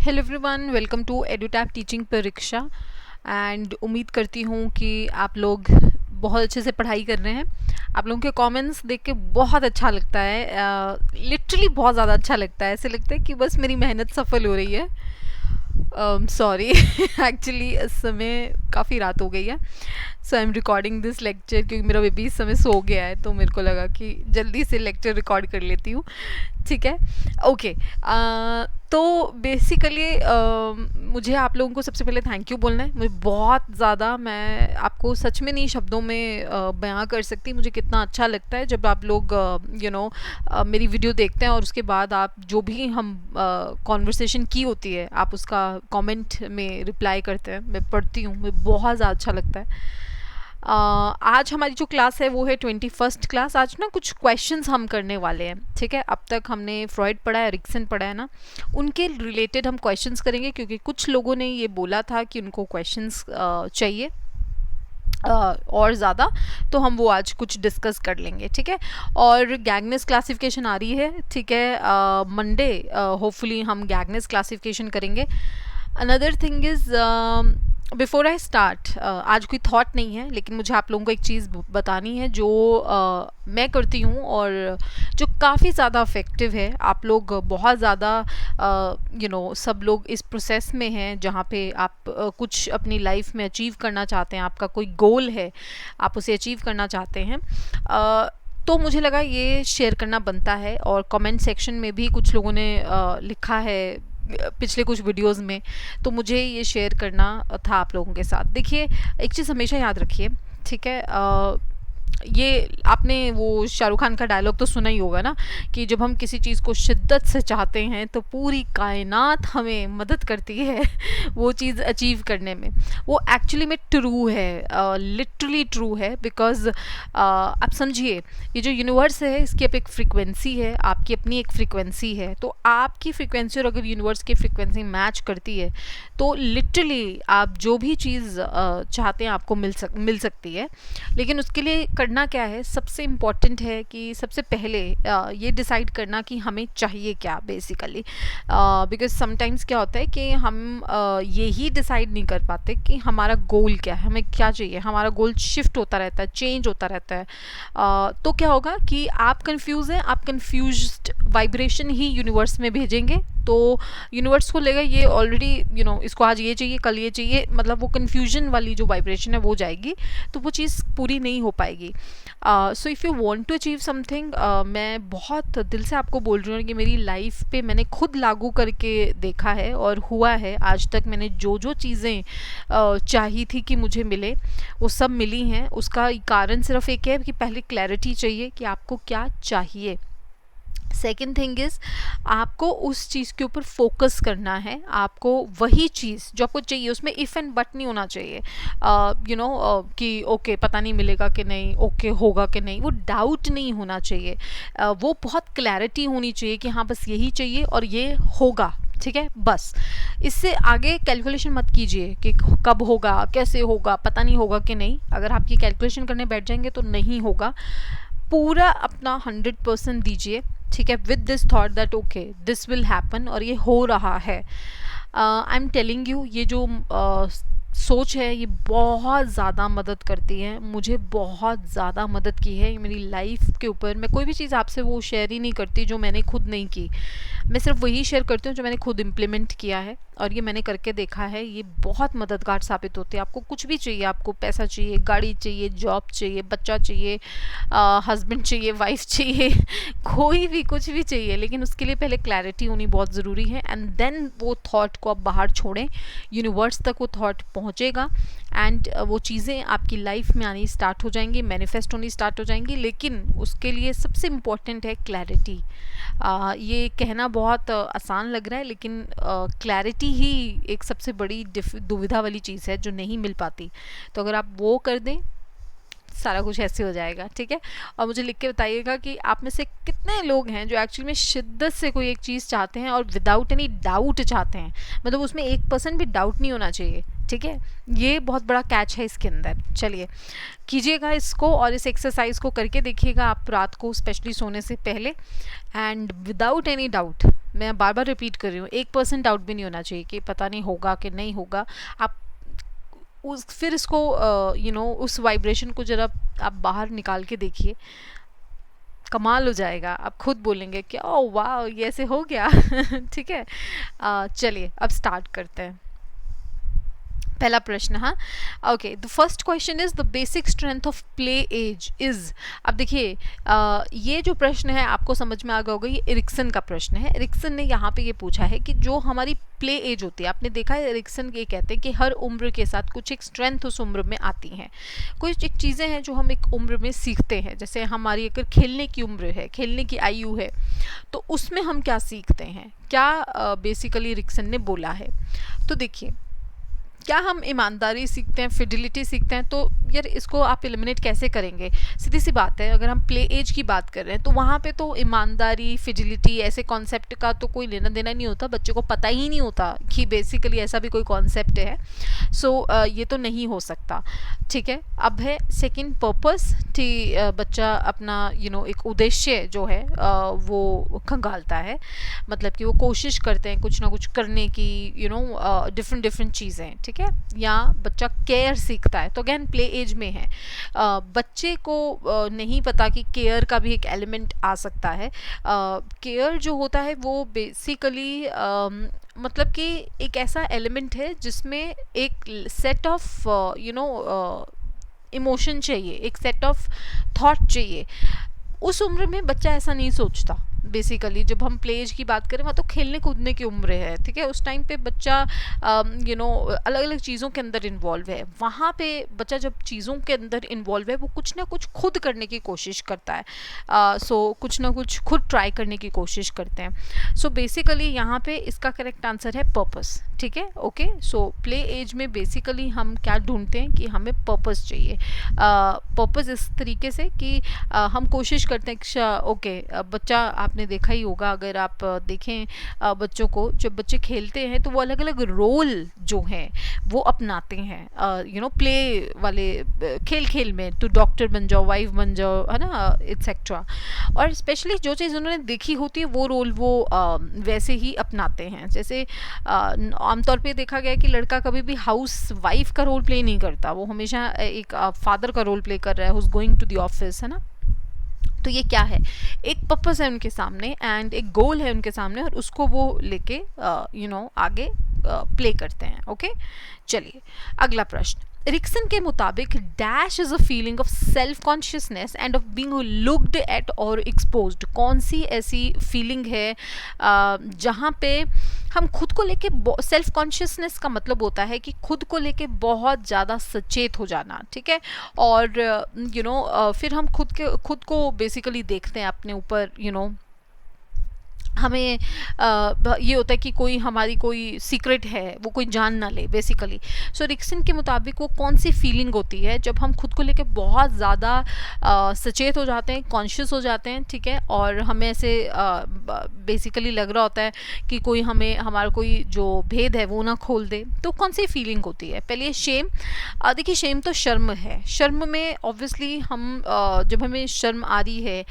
Hello everyone, welcome to Edutap teaching परीक्षा। And उम्मीद करती हूँ कि आप लोग बहुत अच्छे से पढ़ाई कर रहे हैं। आप लोगों के कमेंट्स देख के बहुत अच्छा लगता है, लिटरली बहुत ज़्यादा अच्छा लगता है। ऐसे लगता है कि बस मेरी मेहनत सफल हो रही है। सॉरी एक्चुअली इस समय काफ़ी रात हो गई है, so I am recording this lecture क्योंकि मेरा बेबी इस समय सो गया है, तो मेरे को लगा कि जल्दी से लेक्चर रिकॉर्ड कर लेती हूँ। ठीक है, ओके। तो बेसिकली मुझे आप लोगों को सबसे पहले थैंक यू बोलना है। मुझे बहुत ज़्यादा, मैं आपको सच में नहीं शब्दों में बयां कर सकती मुझे कितना अच्छा लगता है जब आप लोग मेरी वीडियो देखते हैं और उसके बाद आप जो भी हम कॉन्वर्सेशन की होती है आप उसका कमेंट में रिप्लाई करते हैं। मैं पढ़ती हूँ, मुझे बहुत ज़्यादा अच्छा लगता है। आज हमारी जो क्लास है वो है 21st क्लास। आज ना कुछ क्वेश्चंस हम करने वाले हैं। ठीक है, अब तक हमने फ्रॉइड पढ़ा है, एरिक्सन पढ़ा है ना, उनके रिलेटेड हम क्वेश्चंस करेंगे क्योंकि कुछ लोगों ने ये बोला था कि उनको क्वेश्चंस चाहिए और ज़्यादा, तो हम वो आज कुछ डिस्कस कर लेंगे। ठीक है, और गैगनेस क्लासिफिकेशन आ रही है। ठीक है, मंडे होपफुली हम गैगनेस क्लासिफिकेशन करेंगे। Another thing is, before I start, आज कोई थॉट नहीं है, लेकिन मुझे आप लोगों को एक चीज़ बतानी है जो मैं करती हूँ और जो काफ़ी ज़्यादा इफ़ेक्टिव है। आप लोग बहुत ज़्यादा सब लोग इस प्रोसेस में हैं जहाँ पे आप कुछ अपनी लाइफ में अचीव करना चाहते हैं, आपका कोई गोल है, आप उसे अचीव करना चाहते हैं। तो मुझे लगा ये शेयर करना बनता है। और कमेंट सेक्शन में भी कुछ लोगों ने लिखा है पिछले कुछ वीडियोस में, तो मुझे ये शेयर करना था आप लोगों के साथ। देखिए, एक चीज़ हमेशा याद रखिए, ठीक है, ये आपने वो शाहरुख खान का डायलॉग तो सुना ही होगा ना कि जब हम किसी चीज़ को शिद्दत से चाहते हैं तो पूरी कायनात हमें मदद करती है वो चीज़ अचीव करने में। वो एक्चुअली में ट्रू है, लिटरली ट्रू है। बिकॉज आप समझिए, ये जो यूनिवर्स है इसकी अब एक फ्रीक्वेंसी है, आपकी अपनी एक फ्रीक्वेंसी है। तो आपकी फ्रीक्वेंसी और अगर यूनिवर्स की फ्रीक्वेंसी मैच करती है तो लिटरली आप जो भी चीज़ चाहते हैं आपको मिल सकती है। लेकिन उसके लिए करना क्या है, सबसे इम्पॉर्टेंट है कि सबसे पहले ये डिसाइड करना कि हमें चाहिए क्या बेसिकली। बिकॉज समटाइम्स क्या होता है कि हम ये ही डिसाइड नहीं कर पाते कि हमारा गोल क्या है, हमें क्या चाहिए। हमारा गोल शिफ्ट होता रहता है, चेंज होता रहता है। तो क्या होगा कि आप कंफ्यूज हैं, आप कंफ्यूज्ड वाइब्रेशन ही यूनिवर्स में भेजेंगे, तो यूनिवर्स को लगेगा ये ऑलरेडी इसको आज ये चाहिए, कल ये चाहिए, मतलब वो कन्फ्यूजन वाली जो वाइब्रेशन है वो जाएगी, तो वो चीज़ पूरी नहीं हो पाएगी। So if you want to achieve something, मैं बहुत दिल से आपको बोल रही हूँ कि मेरी लाइफ पे मैंने खुद लागू करके देखा है और हुआ है। आज तक मैंने जो जो चीज़ें चाही थी कि मुझे मिले वो सब मिली हैं। उसका कारण सिर्फ एक है कि पहले क्लैरिटी चाहिए कि आपको क्या चाहिए। सेकेंड थिंग इज़, आपको उस चीज़ के ऊपर फोकस करना है। आपको वही चीज़ जो आपको चाहिए, उसमें इफ़ एंड बट नहीं होना चाहिए। कि ओके पता नहीं मिलेगा कि नहीं, ओके होगा कि नहीं, वो डाउट नहीं होना चाहिए। वो बहुत क्लैरिटी होनी चाहिए कि हाँ बस यही चाहिए और ये होगा। ठीक है, बस इससे आगे कैलकुलेशन मत कीजिए कि कब होगा, कैसे होगा, पता नहीं होगा कि नहीं। अगर आप ये कैलकुलेशन करने बैठ जाएंगे तो नहीं होगा। पूरा अपना 100% दीजिए। ठीक है, with this thought that okay this will happen, और ये हो रहा है। आई एम टेलिंग यू, ये जो सोच है ये बहुत ज़्यादा मदद करती है। मुझे बहुत ज़्यादा मदद की है मेरी लाइफ के ऊपर। मैं कोई भी चीज़ आपसे वो शेयर ही नहीं करती जो मैंने खुद नहीं की। मैं सिर्फ वही शेयर करती हूँ जो मैंने खुद इम्प्लीमेंट किया है, और ये मैंने करके देखा है। ये बहुत मददगार साबित होती है। आपको कुछ भी चाहिए, आपको पैसा चाहिए, गाड़ी चाहिए, जॉब चाहिए, बच्चा चाहिए, हस्बैंड चाहिए, वाइफ चाहिए कोई भी कुछ भी चाहिए, लेकिन उसके लिए पहले क्लैरिटी होनी बहुत ज़रूरी है। एंड देन वो थॉट को आप बाहर छोड़ें, यूनिवर्स तक वो थॉट पहुँचेगा एंड वो चीज़ें आपकी लाइफ में आनी स्टार्ट हो जाएंगी, मैनिफेस्ट होनी स्टार्ट हो जाएंगी। लेकिन उसके लिए सबसे इम्पॉर्टेंट है क्लैरिटी। ये कहना बहुत आसान लग रहा है, लेकिन क्लैरिटी ही एक सबसे बड़ी दुविधा वाली चीज़ है जो नहीं मिल पाती। तो अगर आप वो कर दें, सारा कुछ ऐसे हो जाएगा। ठीक है, और मुझे लिख के बताइएगा कि आप में से कितने लोग हैं जो एक्चुअली में शिद्दत से कोई एक चीज़ चाहते हैं और विदाउट एनी डाउट चाहते हैं, मतलब उसमें 1% भी डाउट नहीं होना चाहिए। ठीक है, ये बहुत बड़ा कैच है इसके अंदर। चलिए कीजिएगा इसको, और इस एक्सरसाइज को करके देखिएगा आप रात को, स्पेशली सोने से पहले, एंड विदाउट एनी डाउट मैं बार बार रिपीट कर रही हूँ, 1% डाउट भी नहीं होना चाहिए कि पता नहीं होगा कि नहीं होगा। आप फिर इसको उस वाइब्रेशन को जरा आप बाहर निकाल के देखिए, कमाल हो जाएगा। आप खुद बोलेंगे कि ओह वाह ये ऐसे हो गया। ठीक है, चलिए अब स्टार्ट करते हैं। पहला प्रश्न, हाँ okay, the first question is the basic strength of play age is. अब देखिए ये जो प्रश्न है आपको समझ में आ गया होगा, ये एरिक्सन का प्रश्न है। एरिक्सन ने यहाँ पे ये पूछा है कि जो हमारी प्ले एज होती है, आपने देखा है एरिक्सन ये कहते हैं कि हर उम्र के साथ कुछ एक स्ट्रेंथ उस उम्र में आती हैं, कुछ एक चीज़ें हैं जो हम एक उम्र में सीखते हैं। जैसे हमारी अगर खेलने की उम्र है, खेलने की आयु है, तो उसमें हम क्या सीखते हैं, क्या बेसिकली एरिक्सन ने बोला है। तो देखिए, क्या हम ईमानदारी सीखते हैं, फिडिलिटी सीखते हैं, तो यार इसको आप एलिमिनेट कैसे करेंगे। सीधी सी बात है, अगर हम प्ले एज की बात कर रहे हैं तो वहाँ पे तो ईमानदारी, फिडिलिटी ऐसे कॉन्सेप्ट का तो कोई लेना देना नहीं होता, बच्चे को पता ही नहीं होता कि बेसिकली ऐसा भी कोई कॉन्सेप्ट है। सो ये तो नहीं हो सकता। ठीक है, अब है सेकंड पर्पस कि बच्चा अपना एक उद्देश्य जो है वो खंगालता है, मतलब कि वो कोशिश करते हैं कुछ ना कुछ करने की, डिफरेंट चीज़ें। ठीक है, या बच्चा केयर सीखता है, तो अगेन प्ले एज में है। बच्चे को नहीं पता कि केयर का भी एक एलिमेंट आ सकता है। केयर जो होता है वो बेसिकली मतलब कि एक ऐसा एलिमेंट है जिसमें एक सेट ऑफ इमोशन चाहिए, एक सेट ऑफ थॉट चाहिए। उस उम्र में बच्चा ऐसा नहीं सोचता। बेसिकली जब हम प्ले एज की बात करें, वहाँ तो खेलने कूदने की उम्र है। ठीक है, उस टाइम पे बच्चा अलग अलग चीज़ों के अंदर इन्वॉल्व है। वहाँ पे बच्चा जब चीज़ों के अंदर इन्वॉल्व है, वो कुछ ना कुछ खुद करने की कोशिश करता है। सो कुछ ना कुछ खुद ट्राई करने की कोशिश करते हैं। सो बेसिकली यहाँ पे इसका करेक्ट आंसर है पर्पस। ठीक है, ओके। सो प्ले एज में बेसिकली हम क्या ढूंढते हैं कि हमें पर्पस चाहिए। पर्पस इस तरीके से कि हम कोशिश करते हैं कि ओके, बच्चा आपने देखा ही होगा, अगर आप देखें बच्चों को, जब बच्चे खेलते हैं तो वो अलग अलग रोल जो हैं वो अपनाते हैं। प्ले वाले खेल खेल में तो डॉक्टर बन जाओ, वाइफ बन जाओ, है ना, एटसेट्रा। और स्पेशली जो चीज़ उन्होंने देखी होती है वो रोल वो वैसे ही अपनाते हैं। जैसे आमतौर पे देखा गया है कि लड़का कभी भी हाउस वाइफ का रोल प्ले नहीं करता, वो हमेशा एक फादर का रोल प्ले कर रहा है, who is going to the office, है ना। तो ये क्या है, एक पर्पस है उनके सामने एंड एक गोल है उनके सामने, और उसको वो लेके आगे प्ले करते हैं। ओके, चलिए अगला प्रश्न। एरिक्सन के मुताबिक dash is a feeling of self consciousness end of being looked at और एक्सपोज्ड। कौन सी ऐसी फीलिंग है जहाँ पे हम खुद को लेके, सेल्फ कॉन्शियसनेस का मतलब होता है कि खुद को लेके बहुत ज़्यादा सचेत हो जाना। ठीक है, और फिर हम खुद को बेसिकली देखते हैं अपने ऊपर, हमें ये होता है कि कोई हमारी कोई सीक्रेट है वो कोई जान ना ले बेसिकली। सो एरिक्सन के मुताबिक वो कौन सी फीलिंग होती है जब हम खुद को लेके बहुत ज़्यादा सचेत हो जाते हैं, कॉन्शियस हो जाते हैं। ठीक है, और हमें ऐसे बेसिकली लग रहा होता है कि कोई हमें हमारा कोई जो भेद है वो ना खोल दे। तो कौन सी फीलिंग होती है, पहले शेम। देखिए, शेम तो शर्म है। शर्म में ऑब्वियसली हम जब हमें शर्म आ रही है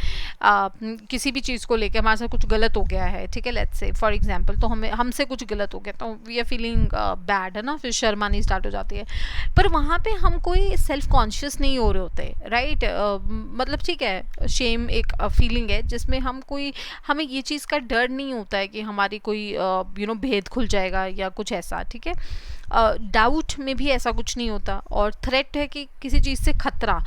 किसी भी चीज़ को लेकर, हमारे साथ कुछ गलत हो गया है, ठीक है, लेट्स से फॉर एग्जांपल, तो हमसे कुछ गलत हो गया तो वी आर फीलिंग बैड, है ना, फिर शर्म आनी स्टार्ट हो जाती है। पर वहाँ पे हम कोई सेल्फ कॉन्शियस नहीं हो रहे होते, राइट। मतलब ठीक है, शेम एक फीलिंग है जिसमें हमें ये चीज़ का डर नहीं होता है कि हमारी कोई भेद खुल जाएगा या कुछ ऐसा। ठीक है, डाउट में भी ऐसा कुछ नहीं होता। और थ्रेट है कि किसी चीज़ से खतरा,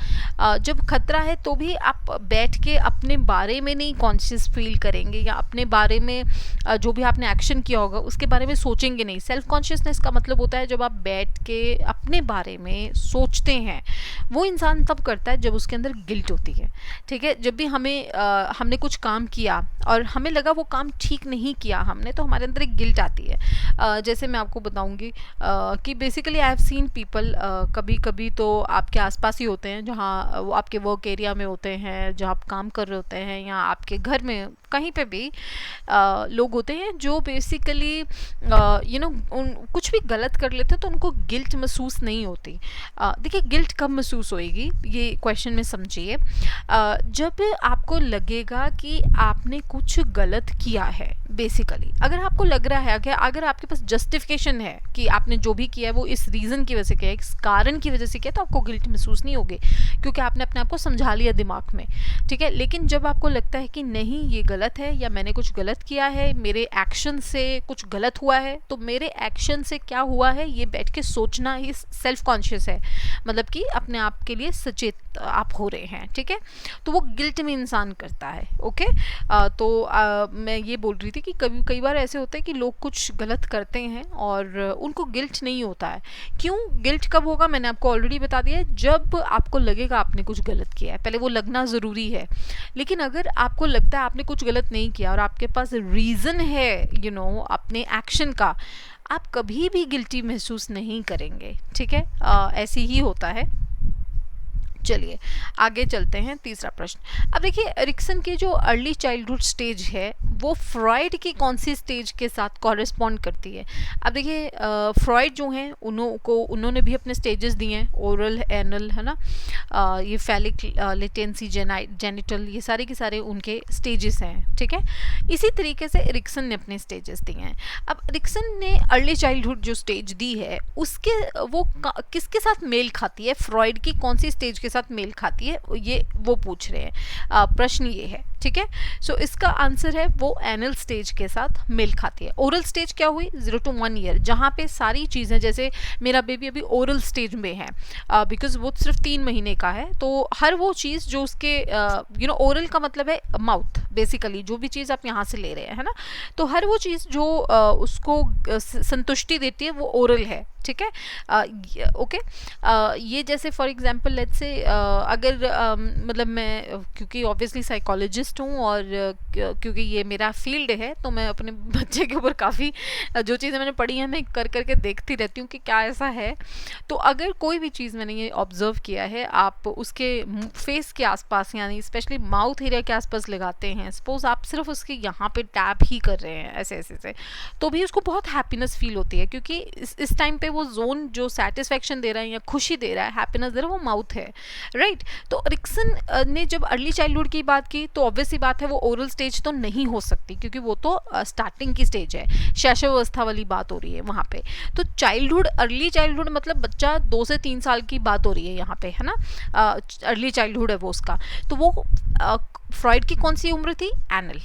जब खतरा है तो भी आप बैठ के अपने बारे में नहीं कॉन्शियस फील करेंगे, या अपने बारे में जो भी आपने एक्शन किया होगा उसके बारे में सोचेंगे नहीं। सेल्फ कॉन्शियसनेस का मतलब होता है जब आप बैठ के अपने बारे में सोचते हैं। वो इंसान तब करता है जब उसके अंदर गिल्ट होती है। ठीक है, जब भी हमने कुछ काम किया और हमें लगा वो काम ठीक नहीं किया हमने, तो हमारे अंदर एक गिल्ट आती है। जैसे मैं आपको बताऊंगी कि basically I have seen people, कभी कभी तो आपके आसपास ही होते हैं, जहाँ वो आपके वर्क एरिया में होते हैं, जहाँ आप काम कर रहे होते हैं, या आपके घर में कहीं पे भी लोग होते हैं जो बेसिकली कुछ भी गलत कर लेते हैं तो उनको गिल्ट महसूस महसूस नहीं होती। देखिए गिल्ट कब महसूस होएगी, ये क्वेश्चन में समझिए। जब आपको लगेगा कि आपने कुछ गलत किया है। बेसिकली अगर आपको लग रहा है कि अगर आपके पास जस्टिफिकेशन है कि आपने जो भी किया है वो इस रीज़न की वजह से किया है, इस कारण की वजह से किया, तो आपको गिल्ट महसूस नहीं होगी, क्योंकि आपने अपने आप को समझा लिया दिमाग में, ठीक है। लेकिन जब आपको लगता है कि नहीं ये गलत है, या मैंने कुछ गलत किया है, मेरे एक्शन से कुछ गलत हुआ है, तो मेरे एक्शन से क्या हुआ है ये बैठ के सोचना ही सेल्फ कॉन्शियस है, मतलब कि अपने आप के लिए सचेत आप हो रहे हैं, ठीक है। तो वो गिल्ट में इंसान करता है। ओके, मैं ये बोल रही थी कि कई बार ऐसे होता है कि लोग कुछ गलत करते हैं और उनको गिल्ट नहीं होता है। क्यों? गिल्ट कब होगा मैंने आपको ऑलरेडी बता दिया है, जब आपको लगेगा आपने कुछ गलत किया है। पहले वो लगना ज़रूरी है, लेकिन अगर आपको लगता है आपने कुछ गलत नहीं किया और आपके पास रीज़न है अपने एक्शन का, आप कभी भी गिल्टी महसूस नहीं करेंगे, ठीक है। ऐसे ही होता है। चलिए आगे चलते हैं, तीसरा प्रश्न। अब देखिए एरिक्सन की जो अर्ली चाइल्डहुड स्टेज है वो फ्रॉइड की कौन सी स्टेज के साथ कॉरेस्पॉन्ड करती है। अब देखिए फ्रॉइड जो हैं उन्होंने भी अपने स्टेजेस दिए हैं, ओरल, एनल, है ना, ये फैलिक, लेटेंसी, जेनिटल, ये सारे के सारे उनके स्टेजेस हैं, ठीक है। इसी तरीके से एरिक्सन ने अपने स्टेजेस दिए हैं। अब एरिक्सन ने अर्ली चाइल्डहुड जो स्टेज दी है उसके वो किसके साथ मेल खाती है, फ्रॉइड की कौन सी स्टेज के साथ मेल खाती है, ये वो पूछ रहे हैं। प्रश्न ये है, ठीक है। सो इसका आंसर है वो एनल स्टेज के साथ मेल खाती है। ओरल स्टेज क्या हुई, 0 to 1 ईयर, जहाँ पे सारी चीज़ें, जैसे मेरा बेबी अभी ओरल स्टेज में है बिकॉज वो सिर्फ 3 महीने का है, तो हर वो चीज़ जो उसके ओरल का मतलब है माउथ, बेसिकली जो भी चीज़ आप यहाँ से ले रहे हैं, है ना, तो हर वो चीज़ जो उसको संतुष्टि देती है वो ओरल है, ठीक है। ओके, ये जैसे फॉर एग्जांपल लेट्स से अगर मतलब मैं क्योंकि ऑब्वियसली साइकोलॉजिस्ट हूँ और क्योंकि ये मेरा फील्ड है, तो मैं अपने बच्चे के ऊपर काफ़ी जो चीज़ें मैंने पढ़ी हैं मैं कर करके देखती रहती हूँ कि क्या ऐसा है। तो अगर कोई भी चीज़ मैंने ये ऑब्जर्व किया है, आप उसके फेस के आसपास यानी स्पेशली माउथ एरिया के आसपास लगाते हैं, सपोज आप सिर्फ उसके यहाँ पे टैप ही कर रहे हैं ऐसे ऐसे से, तो भी उसको बहुत हैप्पीनेस फील होती है, क्योंकि इस टाइम पे वो जोन जो सेटिस्फेक्शन दे रहा है या खुशी दे रहा है, हैप्पीनेस दे रहा है, वो माउथ है, राइट। तो एरिक्सन ने जब अर्ली चाइल्डहुड की बात की तो ऑब्वियस सी बात है वो ओरल स्टेज तो नहीं हो सकती, क्योंकि वो तो स्टार्टिंग की स्टेज है, शैशवावस्था वाली बात हो रही है वहाँ पे। तो चाइल्डहुड, अर्ली चाइल्डहुड मतलब बच्चा 2 से 3 साल की बात हो रही है यहाँ पे, है ना, अर्ली चाइल्डहुड है वो उसका। तो वो फ्रॉइड की कौन सी उम्र थी, एनल,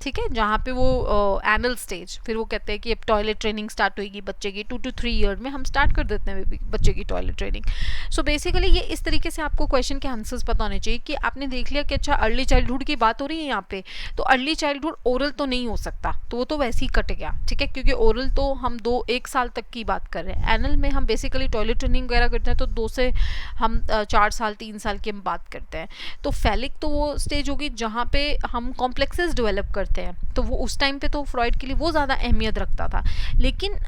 ठीक है, जहाँ पे वो एनल स्टेज, फिर वो कहते हैं कि अब टॉयलेट ट्रेनिंग स्टार्ट होगी बच्चे की 2 to 3 ईयर में, हम स्टार्ट कर देते हैं बच्चे की टॉयलेट ट्रेनिंग। सो बेसिकली ये इस तरीके से आपको क्वेश्चन के आंसर्स पता होने चाहिए कि आपने देख लिया कि अच्छा अर्ली चाइल्डहुड की बात हो रही है यहाँ पे, तो अर्ली चाइल्डहुड ओरल तो नहीं हो सकता, तो वो तो वैसे ही कट गया, ठीक है, क्योंकि ओरल तो हम 1 साल तक की बात कर रहे हैं, एनल में हम बेसिकली टॉयलेट ट्रेनिंग वगैरह करते हैं तो 2 से हम 4 साल 3 साल की हम बात करते हैं। तो फैलिक तो वो स्टेज होगी जहाँ पे हम कॉम्प्लेक्सेस डेवलप करते हैं, तो वो उस टाइम पे तो फ्रॉइड के लिए वो ज़्यादा अहमियत रखता था। लेकिन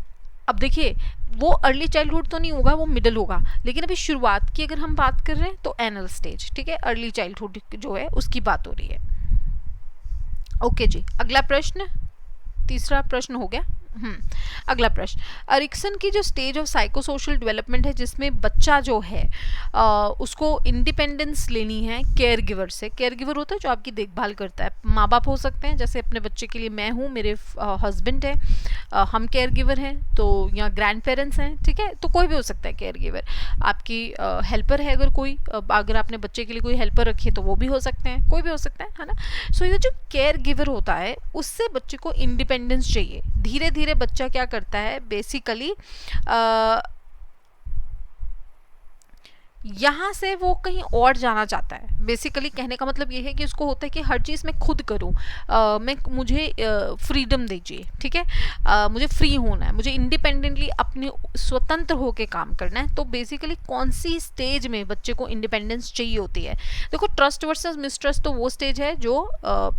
अब देखिए वो अर्ली चाइल्डहुड तो नहीं होगा, वो मिडिल होगा, लेकिन अभी शुरुआत की अगर हम बात कर रहे हैं तो एनल स्टेज, ठीक है, अर्ली चाइल्डहुड जो है उसकी बात हो रही है। ओके जी, अगला प्रश्न, तीसरा प्रश्न हो गया। अगला प्रश्न, एरिक्सन की जो स्टेज ऑफ साइकोसोशल डेवलपमेंट है जिसमें बच्चा जो है उसको इंडिपेंडेंस लेनी है केयर गिवर से। केयर गिवर होता है जो आपकी देखभाल करता है, माँ बाप हो सकते हैं, जैसे अपने बच्चे के लिए मैं हूँ, मेरे हस्बैंड है, हम केयर गिवर हैं, तो या ग्रैंड पेरेंट्स हैं, ठीक है, तो कोई भी हो सकता है केयर गिवर। आपकी हेल्पर है अगर कोई, अगर आपने बच्चे के लिए कोई हेल्पर रखी है तो वो भी हो सकते हैं, कोई भी हो सकता है ना। सो ये जो केयर गिवर होता है उससे बच्चे को इंडिपेंडेंस चाहिए। धीरे धीरे बच्चा क्या करता है, बेसिकली यहाँ से वो कहीं और जाना चाहता है। बेसिकली कहने का मतलब ये है कि उसको होता है कि हर चीज़ मैं खुद करूँ, मुझे फ्रीडम दीजिए, ठीक है, मुझे फ्री होना है, मुझे इंडिपेंडेंटली अपने स्वतंत्र होकर काम करना है। तो बेसिकली कौन सी स्टेज में बच्चे को इंडिपेंडेंस चाहिए होती है, देखो ट्रस्ट वर्सेस मिसट्रस्ट तो वो स्टेज है जो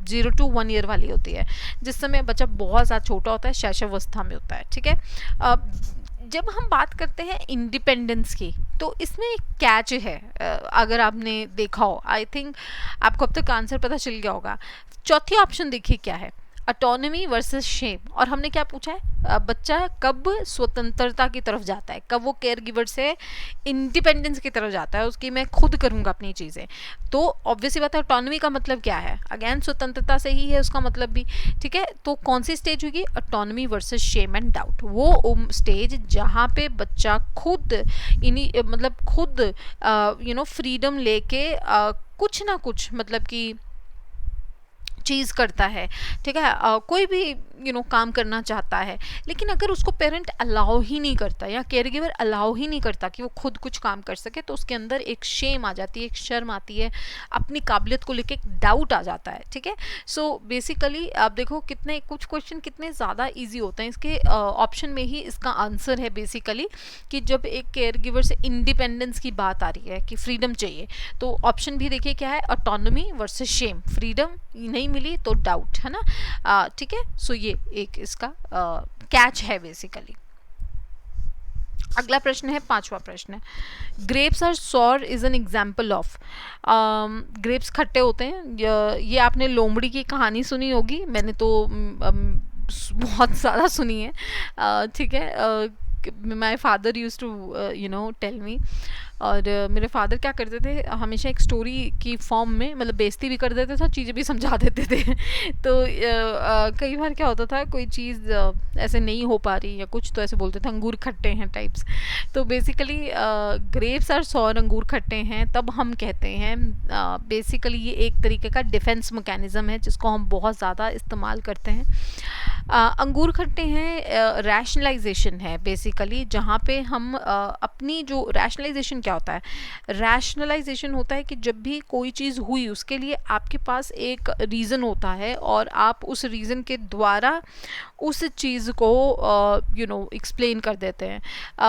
0 to 1 ईयर वाली होती है, जिस समय बच्चा बहुत ज़्यादा छोटा होता है, शैशवावस्था में होता है, ठीक है। जब हम बात करते हैं इंडिपेंडेंस की तो इसमें एक कैच है, अगर आपने देखा हो, आई थिंक आपको अब तक आंसर पता चल गया होगा। चौथी ऑप्शन देखिए क्या है, ऑटोनॉमी वर्सेस शेम। और हमने क्या पूछा है, बच्चा कब स्वतंत्रता की तरफ जाता है, कब वो केयर गिवर से इंडिपेंडेंस की तरफ जाता है, उसकी मैं खुद करूँगा अपनी चीज़ें। तो ऑब्वियसली बात है, ऑटोनॉमी का मतलब क्या है, अगेन स्वतंत्रता से ही है उसका मतलब भी, ठीक है। तो कौन सी स्टेज होगी, autonomy versus shame and doubt, वो स्टेज जहाँ पे बच्चा खुद मतलब खुद फ्रीडम लेके कुछ ना कुछ मतलब कि चीज़ करता है, ठीक है, कोई भी काम करना चाहता है, लेकिन अगर उसको पेरेंट अलाउ ही नहीं करता या केयर गिवर अलाउ ही नहीं करता कि वो खुद कुछ काम कर सके, तो उसके अंदर एक शेम आ जाती है, एक शर्म आती है, अपनी काबिलियत को लेके एक डाउट आ जाता है, ठीक है। सो बेसिकली आप देखो कितने कुछ क्वेश्चन कितने ज़्यादा ईजी होते हैं, इसके ऑप्शन में ही इसका आंसर है बेसिकली कि जब एक केयर गिवर से इंडिपेंडेंस की बात आ रही है कि फ्रीडम चाहिए, तो ऑप्शन भी देखिए क्या है, ऑटोनॉमी वर्सेस शेम, फ्रीडम नहीं मिली तो डाउट, है ना, ठीक है। सो ये एक इसका कैच है बेसिकली। अगला प्रश्न है, पांचवा प्रश्न है, grapes are sour is an example of. Grapes खट्टे होते हैं, ये आपने लोमड़ी की कहानी सुनी होगी, मैंने तो बहुत ज़्यादा सुनी है, ठीक है। My father use to tell me, और मेरे फादर क्या करते थे, हमेशा एक स्टोरी की फॉर्म में मतलब बेइज्जती भी कर देते थे, चीज़ें भी समझा देते थे तो कई बार क्या होता था, कोई चीज़ ऐसे नहीं हो पा रही या कुछ, तो ऐसे बोलते थे अंगूर खट्टे हैं टाइप्स। तो बेसिकली ग्रेप्स आर सॉर, अंगूर खट्टे हैं, तब हम कहते हैं बेसिकली ये एक तरीके का डिफेंस मैकेनिज़्म है जिसको हम बहुत ज़्यादा इस्तेमाल करते हैं। अंगूर खट्टे हैं रैशनलाइजेशन है बेसिकली, जहाँ पे हम अपनी जो रैशनलाइजेशन क्या होता है, रैशनलाइजेशन होता है कि जब भी कोई चीज़ हुई उसके लिए आपके पास एक रीज़न होता है और आप उस रीज़न के द्वारा उस चीज़ को एक्सप्लेन कर देते हैं।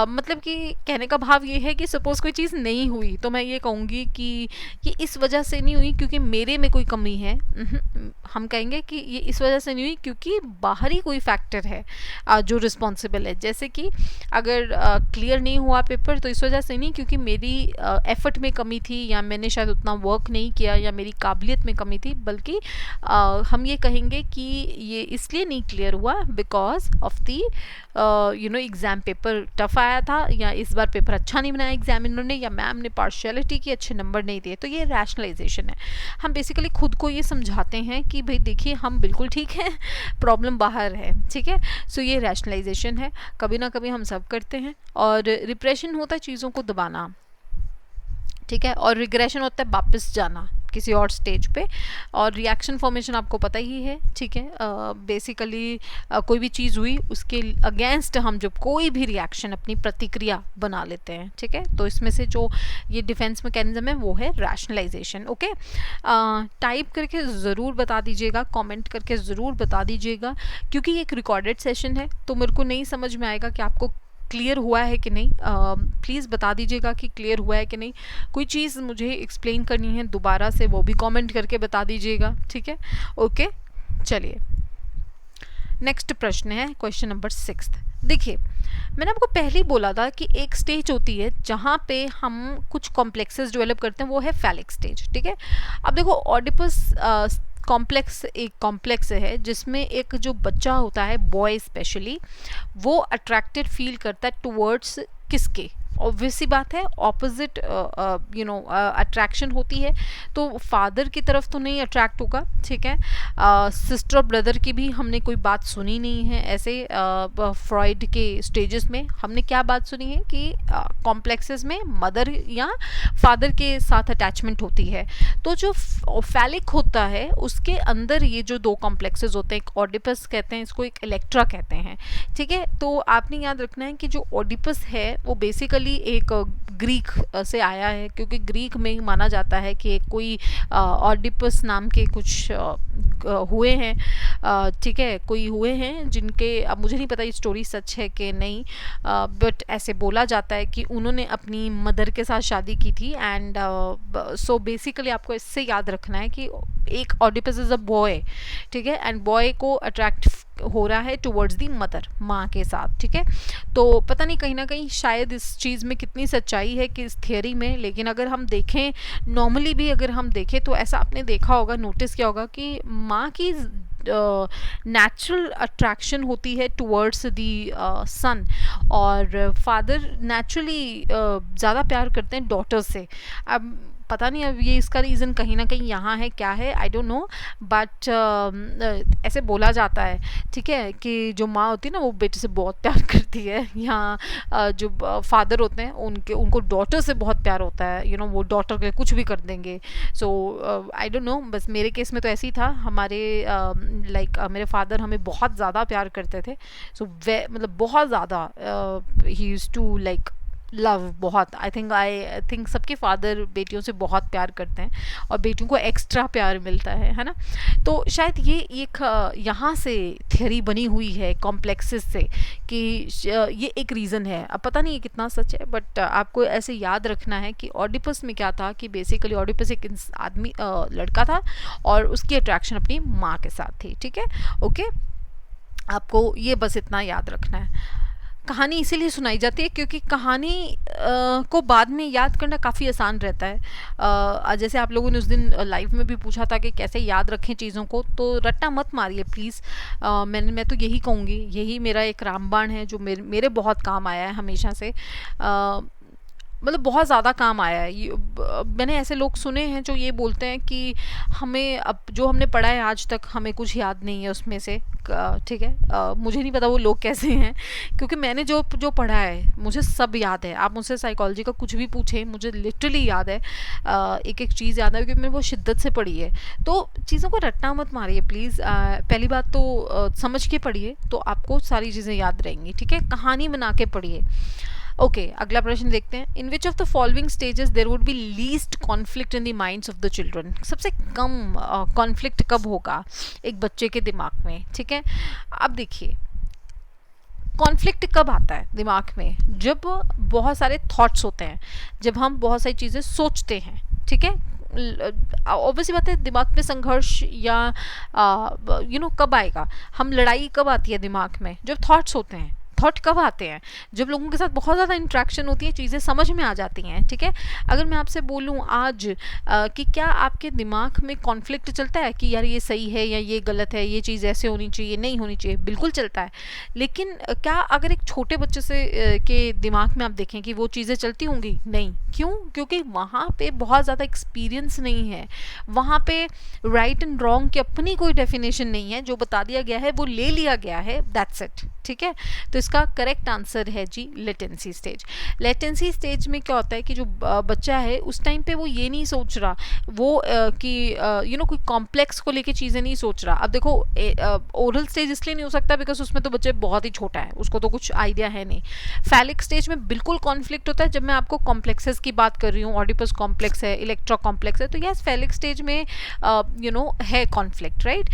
मतलब कि कहने का भाव ये है कि सपोज़ कोई चीज़ नहीं हुई तो मैं ये कहूँगी कि ये इस वजह से नहीं हुई क्योंकि मेरे में कोई कमी है, हम कहेंगे कि ये इस वजह से नहीं हुई क्योंकि बाहरी कोई फैक्टर है जो रिस्पॉन्सिबल है। जैसे कि अगर क्लियर नहीं हुआ पेपर तो इस वजह से नहीं क्योंकि मेरी एफर्ट में कमी थी या मैंने शायद उतना वर्क नहीं किया या मेरी काबिलियत में कमी थी, बल्कि हम ये कहेंगे कि ये इसलिए नहीं क्लियर हुआ because of the exam paper tough आया था, या इस बार पेपर अच्छा नहीं बनाया एग्जामिनर ने, या मैम ने पार्शियलिटी की, अच्छे नंबर नहीं दिए। तो ये रैशनलाइजेशन है, हम बेसिकली खुद को ये समझाते हैं कि भाई देखिए हम बिल्कुल ठीक हैं, प्रॉब्लम बाहर है, ठीक है। सो ये रैशनलाइजेशन है, कभी ना कभी हम सब करते हैं। और रिप्रेशन होता है चीज़ों को दबाना, ठीक है, और रिग्रेशन होता है वापस जाना किसी और स्टेज पे, और रिएक्शन फॉर्मेशन आपको पता ही है, ठीक है। बेसिकली कोई भी चीज़ हुई उसके अगेंस्ट हम जब कोई भी रिएक्शन अपनी प्रतिक्रिया बना लेते हैं, ठीक है। तो इसमें से जो ये डिफेंस मैकेनिज्म है वो है रैशनलाइजेशन। ओके, टाइप करके ज़रूर बता दीजिएगा, कमेंट करके ज़रूर बता दीजिएगा, क्योंकि ये एक रिकॉर्डेड सेशन है तो मेरे को नहीं समझ में आएगा कि आपको क्लियर हुआ है कि नहीं। प्लीज़ बता दीजिएगा कि क्लियर हुआ है कि नहीं। कोई चीज़ मुझे एक्सप्लेन करनी है दोबारा से वो भी कमेंट करके बता दीजिएगा, ठीक है। ओके, चलिए नेक्स्ट प्रश्न है क्वेश्चन नंबर 6। देखिए मैंने आपको पहले ही बोला था कि एक स्टेज होती है जहाँ पे हम कुछ कॉम्प्लेक्सेस डेवलप करते हैं, वो है फैलिक स्टेज, ठीक है। अब देखो ऑडिपस कॉम्प्लेक्स एक कॉम्प्लेक्स है जिसमें एक जो बच्चा होता है, बॉय स्पेशली, वो अट्रैक्टेड फील करता है टुवर्ड्स किसके, ऑब्वियस सी बात है ऑपोजिट अट्रैक्शन होती है, तो फादर की तरफ तो नहीं अट्रैक्ट होगा, ठीक है। सिस्टर और ब्रदर की भी हमने कोई बात सुनी नहीं है ऐसे फ्रॉइड के स्टेजेस में। हमने क्या बात सुनी है कि कॉम्प्लेक्सेस में मदर या फादर के साथ अटैचमेंट होती है। तो जो फैलिक होता है उसके अंदर ये जो दो कॉम्प्लेक्सेस होते हैं, एक ऑडिपस कहते हैं इसको, एक इलेक्ट्रा कहते हैं, ठीक है। तो आपने याद रखना है कि जो ऑडिपस है वो बेसिकली एक ग्रीक से आया है, क्योंकि ग्रीक में माना जाता है कि कोई ऑडिपस नाम के कुछ हुए हैं, ठीक है, कोई हुए हैं जिनके, अब मुझे नहीं पता ये स्टोरी सच है कि नहीं, बट ऐसे बोला जाता है कि उन्होंने अपनी मदर के साथ शादी की थी। एंड सो बेसिकली आपको इससे याद रखना है कि एक ऑडिपस इज अ बॉय, ठीक है, एंड बॉय को अट्रैक्ट हो रहा है टुवर्ड्स दी मदर, माँ के साथ, ठीक है। तो पता नहीं कहीं ना कहीं शायद इस चीज़ में कितनी सच्चाई है कि इस थियोरी में, लेकिन अगर हम देखें नॉर्मली भी अगर हम देखें तो ऐसा आपने देखा होगा, नोटिस किया होगा कि माँ की नेचुरल अट्रैक्शन होती है टुवर्ड्स दी सन, और फादर नेचुरली ज़्यादा प्यार करते हैं डॉटर से। अब पता नहीं अब ये इसका रीज़न कहीं ना कहीं यहाँ है, क्या है आई डोंट नो, बट ऐसे बोला जाता है, ठीक है, कि जो माँ होती है ना वो बेटे से बहुत प्यार करती है, यहाँ जो फादर होते हैं उनको डॉटर से बहुत प्यार होता है, वो डॉटर के लिए कुछ भी कर देंगे। सो आई डोंट नो, बस मेरे केस में तो ऐसे ही था, हमारे मेरे फादर हमें बहुत ज़्यादा प्यार करते थे। सो मतलब बहुत ज़्यादा ही यूज्ड टू लाइक लव, बहुत आई थिंक सबके फादर बेटियों से बहुत प्यार करते हैं और बेटियों को एक्स्ट्रा प्यार मिलता है ना। तो शायद ये एक यहाँ से थियरी बनी हुई है कॉम्प्लेक्सेस से कि ये एक रीज़न है। अब पता नहीं ये कितना सच है, बट आपको ऐसे याद रखना है कि ऑडिपस में क्या था कि बेसिकली ऑडिपस एक आदमी लड़का था और उसकी अट्रैक्शन अपनी माँ के साथ थी, ठीक है, ओके। आपको ये बस इतना याद रखना है। कहानी इसीलिए सुनाई जाती है क्योंकि कहानी को बाद में याद करना काफ़ी आसान रहता है। जैसे आप लोगों ने उस दिन लाइव में भी पूछा था कि कैसे याद रखें चीज़ों को, तो रट्टा मत मारिए प्लीज़। मैं तो यही कहूँगी, यही मेरा एक रामबाण है जो मेरे बहुत काम आया है हमेशा से, मतलब बहुत ज़्यादा काम आया है। मैंने ऐसे लोग सुने हैं जो ये बोलते हैं कि हमें अब जो हमने पढ़ा है आज तक हमें कुछ याद नहीं है उसमें से, ठीक है। मुझे नहीं पता वो लोग कैसे हैं, क्योंकि मैंने जो पढ़ा है मुझे सब याद है। आप मुझसे साइकोलॉजी का कुछ भी पूछें, मुझे लिटरली याद है, एक एक चीज़ याद है क्योंकि मैंने वो शिद्दत से पढ़ी है। तो चीज़ों को रटना मत मारिए प्लीज़। पहली बात तो समझ के पढ़िए तो आपको सारी चीज़ें याद रहेंगी, ठीक है। कहानी बना के पढ़िए। ओके, अगला प्रश्न देखते हैं। In which of the following stages there would be least conflict in the minds of the children? सबसे कम कॉन्फ्लिक्ट कब होगा एक बच्चे के दिमाग में, ठीक है। अब देखिए कॉन्फ्लिक्ट कब आता है दिमाग में, जब बहुत सारे थॉट्स होते हैं, जब हम बहुत सारी चीज़ें सोचते हैं, ठीक है। ऑब्वियसली बात है दिमाग में संघर्ष या कब आएगा, हम लड़ाई कब आती है दिमाग में, जब थॉट्स होते हैं। थॉट कब आते हैं, जब लोगों के साथ बहुत ज़्यादा इंट्रैक्शन होती है, चीज़ें समझ में आ जाती हैं, ठीक है। अगर मैं आपसे बोलूँ आज कि क्या आपके दिमाग में कॉन्फ्लिक्ट चलता है कि यार ये सही है या ये गलत है, ये चीज़ ऐसे होनी चाहिए नहीं होनी चाहिए, बिल्कुल चलता है। लेकिन क्या अगर एक छोटे बच्चे से के दिमाग में आप देखें कि वो चीज़ें चलती होंगी? नहीं। क्यों? क्योंकि वहाँ पे बहुत ज़्यादा एक्सपीरियंस नहीं है, वहाँ पे राइट एंड रॉन्ग की अपनी कोई डेफिनेशन नहीं है, जो बता दिया गया है वो ले लिया गया है, दैट्स इट, ठीक है। तो इसका करेक्ट आंसर है जी लेटेंसी स्टेज। लेटेंसी स्टेज में क्या होता है कि जो बच्चा है उस टाइम पे वो ये नहीं सोच रहा वो कि कोई कॉम्प्लेक्स को लेके चीज़ें नहीं सोच रहा। अब देखो ओरल स्टेज इसलिए नहीं हो सकता बिकॉज उसमें तो बच्चे बहुत ही छोटा है, उसको तो कुछ आइडिया है नहीं। फैलिक स्टेज में बिल्कुल कॉन्फ्लिक्ट होता है। जब मैं आपको कॉम्प्लेक्सेस की बात कर रही हूँ, ऑडिपस कॉम्प्लेक्स है, इलेक्ट्रा कॉम्प्लेक्स है, तो यस फैलिक स्टेज में है कॉन्फ्लिक्ट, राइट।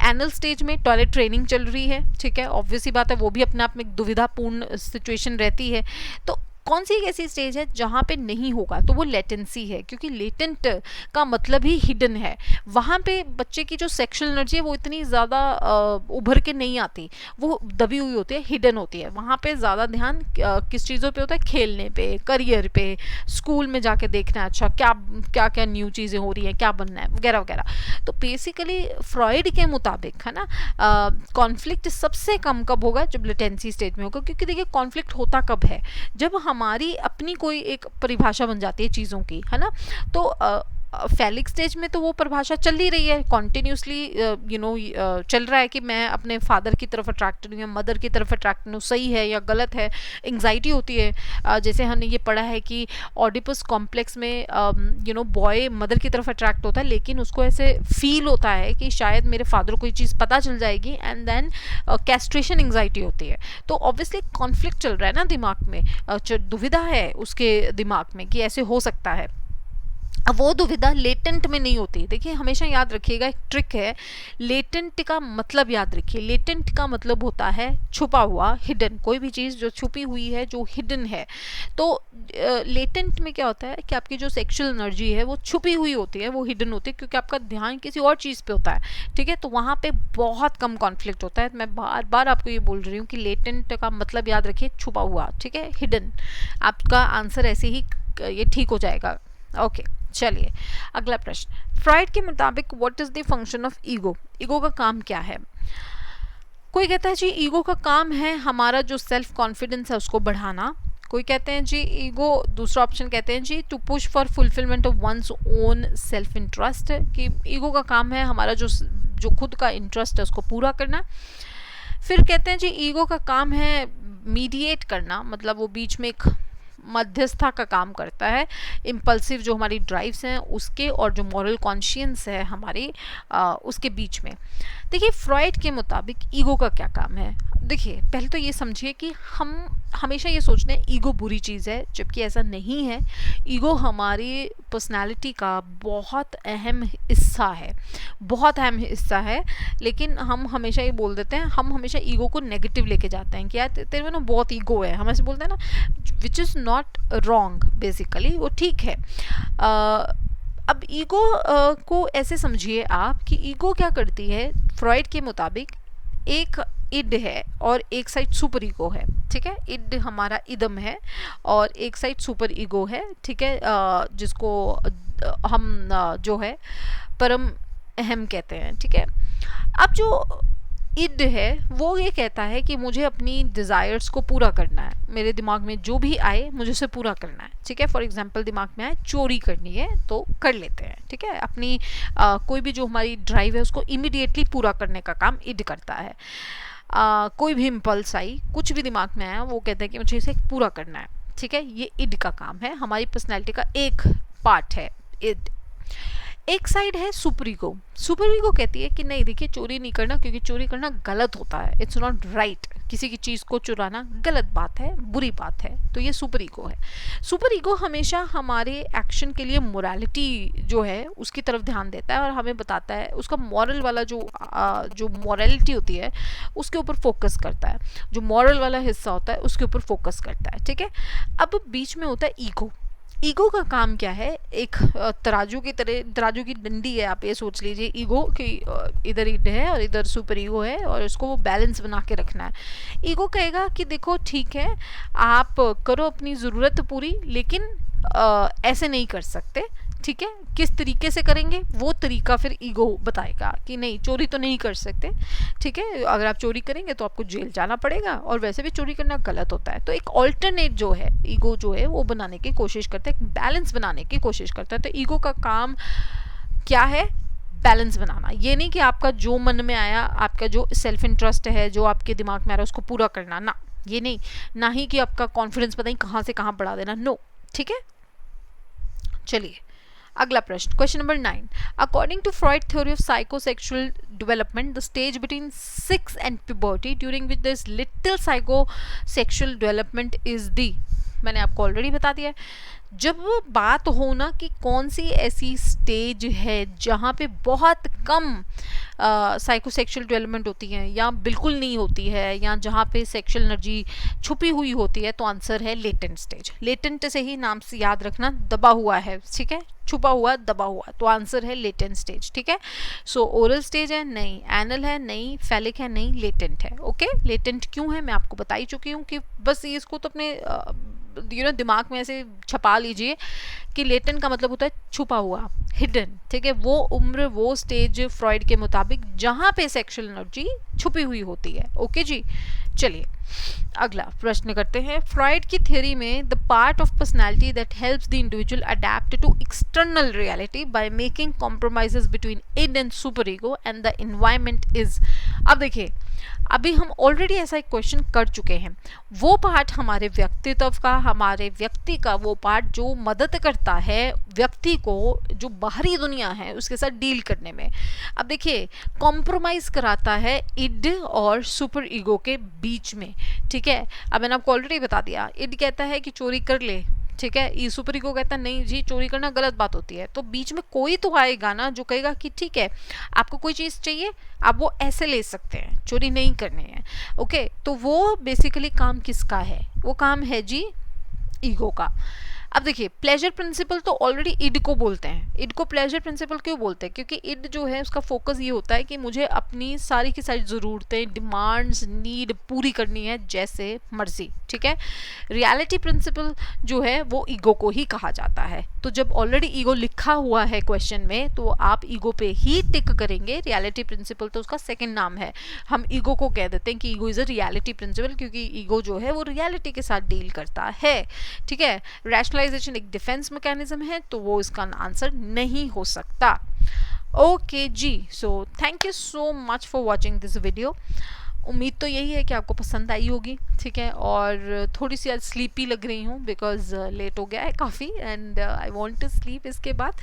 एनल स्टेज में टॉयलेट ट्रेनिंग चल रही है, ठीक है, ऑब्वियसली बात है वो भी अपने आप में एक दुविधापूर्ण सिचुएशन रहती है। तो कौन सी एक ऐसी स्टेज है जहाँ पे नहीं होगा, तो वो लेटेंसी है, क्योंकि लेटेंट का मतलब ही हिडन है। वहाँ पे बच्चे की जो सेक्सुअल एनर्जी है वो इतनी ज़्यादा उभर के नहीं आती, वो दबी हुई होती है, हिडन होती है। वहाँ पे ज़्यादा ध्यान किस चीज़ों पे होता है? खेलने पे, करियर पे, स्कूल में जाके देखना है अच्छा क्या क्या न्यू चीज़ें हो रही हैं, क्या बनना है वगैरह वगैरह। तो बेसिकली फ्रॉइड के मुताबिक है ना, कॉन्फ्लिक्ट सबसे कम कब होगा? जब लेटेंसी स्टेज में होगा। क्योंकि देखिए कॉन्फ्लिक्ट होता कब है? जब हमारी अपनी कोई एक परिभाषा बन जाती है चीज़ों की, है ना। तो फैलिक स्टेज में तो वो परिभाषा चल ही रही है कॉन्टिन्यूसली, चल रहा है कि मैं अपने फादर की तरफ अट्रैक्टेड हूँ या मदर की तरफ अट्रैक्टेड हूँ, सही है या गलत है। एंग्जाइटी होती है, जैसे हमने ये पढ़ा है कि ऑडिपस कॉम्प्लेक्स में बॉय मदर की तरफ अट्रैक्ट होता है, लेकिन उसको ऐसे फील होता है कि शायद मेरे फादर को ये चीज़ पता चल जाएगी, एंड देन कैस्ट्रेशन एंग्जाइटी होती है। तो ऑब्वियसली कॉन्फ्लिक्ट चल रहा है ना दिमाग में, दुविधा है उसके दिमाग में कि ऐसे हो सकता है। अब वो दुविधा लेटेंट में नहीं होती। देखिए हमेशा याद रखिएगा, एक ट्रिक है, लेटेंट का मतलब याद रखिए, लेटेंट का मतलब होता है छुपा हुआ, हिडन, कोई भी चीज़ जो छुपी हुई है, जो हिडन है। तो लेटेंट में क्या होता है कि आपकी जो सेक्सुअल एनर्जी है वो छुपी हुई होती है, वो हिडन होती है, क्योंकि आपका ध्यान किसी और चीज़ पे होता है, ठीक है। तो वहाँ पे बहुत कम कॉन्फ्लिक्ट होता है। मैं बार बार आपको ये बोल रही हूँ कि लेटेंट का मतलब याद रखिए छुपा हुआ, ठीक है, हिडन। आपका आंसर ऐसे ही ये ठीक हो जाएगा। ओके चलिए अगला प्रश्न, फ्राइड के मुताबिक what is the function of ego, ego का काम क्या है। कोई कहता है जी ईगो का काम है हमारा जो सेल्फ कॉन्फिडेंस है उसको बढ़ाना। कोई कहते हैं जी ईगो, दूसरा ऑप्शन कहते हैं जी to push for fulfilment of one's own self interest, कि ईगो का काम है हमारा जो खुद का इंटरेस्ट है उसको पूरा करना। फिर कहते हैं जी ईगो का काम है मीडिएट करना, मतलब वो बीच में एक मध्यस्थता का काम करता है, इम्पल्सिव जो हमारी ड्राइव्स हैं उसके और जो मॉरल कॉन्शियंस है हमारी उसके बीच में। देखिए फ्रॉइड के मुताबिक ईगो का क्या काम है। देखिए पहले तो ये समझिए कि हम हमेशा ये सोचते हैं ईगो बुरी चीज़ है, जबकि ऐसा नहीं है। ईगो हमारी पर्सनालिटी का बहुत अहम हिस्सा है, बहुत अहम हिस्सा है। लेकिन हम हमेशा ये बोल देते हैं, हम हमेशा ईगो को नेगेटिव लेके जाते हैं कि यार तेरे में ना बहुत ईगो है, हम ऐसे बोलते हैं ना, which is not wrong, basically वो ठीक है। अब ईगो को ऐसे समझिए आप कि ईगो क्या करती है, फ्रॉइड के मुताबिक एक इड है और एक साइड सुपर ईगो है, ठीक है। इड हमारा इदम है और एक साइड सुपर ईगो है, ठीक है, जिसको हम जो है परम अहम कहते हैं, ठीक है। अब जो इड है वो ये कहता है कि मुझे अपनी डिज़ायर्स को पूरा करना है, मेरे दिमाग में जो भी आए मुझे उसे पूरा करना है, ठीक है। फॉर एग्जांपल दिमाग में आए चोरी करनी है तो कर लेते हैं, ठीक है। अपनी कोई भी जो हमारी ड्राइव है उसको इमीडिएटली पूरा करने का काम इड करता है। कोई भी इम्पल्स आई, कुछ भी दिमाग में आया, वो कहता है कि मुझे इसे पूरा करना है, ठीक है। ये इड का काम है, हमारी पर्सनैलिटी का एक पार्ट है इड। एक साइड है सुपर ईगो। सुपर ईगो कहती है कि नहीं देखिए चोरी नहीं करना, क्योंकि चोरी करना गलत होता है, इट्स नॉट राइट, किसी की चीज़ को चुराना गलत बात है, बुरी बात है। तो ये सुपर ईगो है। सुपर ईगो हमेशा हमारे एक्शन के लिए मोरालिटी जो है उसकी तरफ ध्यान देता है और हमें बताता है, उसका मॉरल वाला जो मॉरलिटी होती है उसके ऊपर फोकस करता है, जो मॉरल वाला हिस्सा होता है उसके ऊपर फोकस करता है, ठीक है। अब बीच में होता है ईगो। ईगो का काम क्या है, एक तराजू की तरह, तराजू की डंडी है, आप ये सोच लीजिए ईगो कि इधर इड है और इधर सुपर ईगो है और इसको वो बैलेंस बना के रखना है। ईगो कहेगा कि देखो ठीक है आप करो अपनी ज़रूरत पूरी, लेकिन ऐसे नहीं कर सकते, ठीक है। किस तरीके से करेंगे वो तरीका फिर ईगो बताएगा कि नहीं चोरी तो नहीं कर सकते, ठीक है, अगर आप चोरी करेंगे तो आपको जेल जाना पड़ेगा और वैसे भी चोरी करना गलत होता है। तो एक ऑल्टरनेट जो है ईगो जो है वो बनाने की कोशिश करता है, एक बैलेंस बनाने की कोशिश करता है। तो ईगो का काम क्या है, बैलेंस बनाना। ये नहीं कि आपका जो मन में आया, आपका जो सेल्फ इंटरेस्ट है, जो आपके दिमाग में आ रहा है उसको पूरा करना, ना ये नहीं, ना ही कि आपका कॉन्फिडेंस पता नहीं कहाँ से कहाँ बढ़ा देना, नो, ठीक है। चलिए अगला प्रश्न, question number 9, according to Freud theory of psychosexual development, the stage between 6 and puberty during which this little psychosexual development is the, मैंने आपको ऑलरेडी बता दिया है। जब बात हो ना कि कौन सी ऐसी स्टेज है जहाँ पे बहुत कम साइकोसेक्सुअल डेवलपमेंट होती है या बिल्कुल नहीं होती है या जहाँ पे सेक्सुअल एनर्जी छुपी हुई होती है, तो आंसर है लेटेंट स्टेज। लेटेंट से ही नाम से याद रखना, दबा हुआ है, ठीक है, छुपा हुआ, दबा हुआ, तो आंसर है लेटेंट स्टेज, ठीक है। सो ओरल स्टेज है नहीं, एनल है नहीं, फैलिक है नहीं, लेटेंट है। ओके लेटेंट क्यों है मैं आपको बता ही चुकी हूँ कि बस इसको तो अपने दिमाग में ऐसे छपा लीजिए कि लेटेंट का मतलब होता है छुपा हुआ, हिडन, ठीक है। वो उम्र, वो स्टेज फ्रॉइड के मुताबिक जहाँ पे सेक्सुअल एनर्जी छुपी हुई होती है। ओके जी, चलिए अगला प्रश्न करते हैं। फ्रॉइड की थ्योरी में the part of personality that helps the individual adapt to external reality by making compromises between id and super ego and the environment is. अब देखिए अभी हम ऑलरेडी ऐसा एक क्वेश्चन कर चुके हैं, वो पार्ट हमारे व्यक्तित्व का, हमारे व्यक्ति का वो पार्ट जो मदद करता है व्यक्ति को जो बाहरी दुनिया है उसके साथ डील करने में। अब देखिए कॉम्प्रोमाइज़ कराता है इड और सुपर ईगो के बीच में, ठीक है। अब मैंने आपको ऑलरेडी बता दिया, इड कहता है कि चोरी कर ले, ठीक है, ई सुपर ईगो कहता है नहीं जी चोरी करना गलत बात होती है। तो बीच में कोई तो आएगा ना जो कहेगा कि ठीक है आपको कोई चीज़ चाहिए आप वो ऐसे ले सकते हैं, चोरी नहीं करनी है। ओके, तो वो बेसिकली काम किसका है? वो काम है जी ईगो का। अब देखिए प्लेजर प्रिंसिपल तो ऑलरेडी इड को बोलते हैं। इड को प्लेजर प्रिंसिपल क्यों बोलते हैं? क्योंकि इड जो है उसका फोकस ये होता है कि मुझे अपनी सारी की सारी ज़रूरतें, डिमांड्स, नीड पूरी करनी है जैसे मर्जी। ठीक है, रियलिटी प्रिंसिपल जो है वो ईगो को ही कहा जाता है। तो जब ऑलरेडी ईगो लिखा हुआ है क्वेश्चन में तो आप ईगो पे ही टिक करेंगे। रियलिटी प्रिंसिपल तो उसका सेकंड नाम है। हम ईगो को कह देते हैं कि ego is a reality principle, क्योंकि ईगो जो है वो रियलिटी के साथ डील करता है। ठीक है, रैशनलाइजेशन एक डिफेंस मैकेनिज्म है, तो वो इसका आंसर नहीं हो सकता। ओके जी, so thank you so much for watching this video. उम्मीद तो यही है कि आपको पसंद आई होगी। ठीक है, और थोड़ी सी आज स्लीपी लग रही हूँ बिकॉज लेट हो गया है काफ़ी and I want to sleep इसके बाद।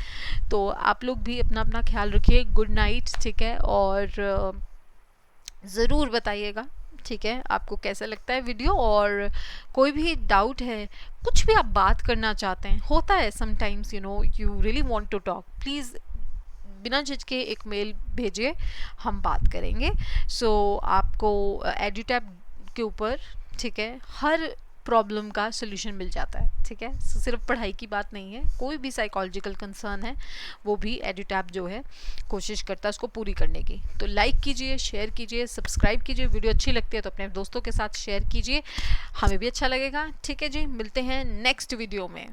तो आप लोग भी अपना अपना ख्याल रखिए। Good night. ठीक है, और ज़रूर बताइएगा ठीक है आपको कैसा लगता है वीडियो, और कोई भी डाउट है, कुछ भी आप बात करना चाहते हैं, होता है sometimes you know you really want to talk, please बिना झिझके एक मेल भेजिए, हम बात करेंगे। सो आपको एडुटैप के ऊपर ठीक है हर प्रॉब्लम का सोल्यूशन मिल जाता है। ठीक है, सिर्फ पढ़ाई की बात नहीं है, कोई भी साइकोलॉजिकल कंसर्न है वो भी एडुटैप जो है कोशिश करता है उसको पूरी करने की। तो लाइक कीजिए, शेयर कीजिए, सब्सक्राइब कीजिए। वीडियो अच्छी लगती है तो अपने दोस्तों के साथ शेयर कीजिए, हमें भी अच्छा लगेगा। ठीक है जी, मिलते हैं नेक्स्ट वीडियो में।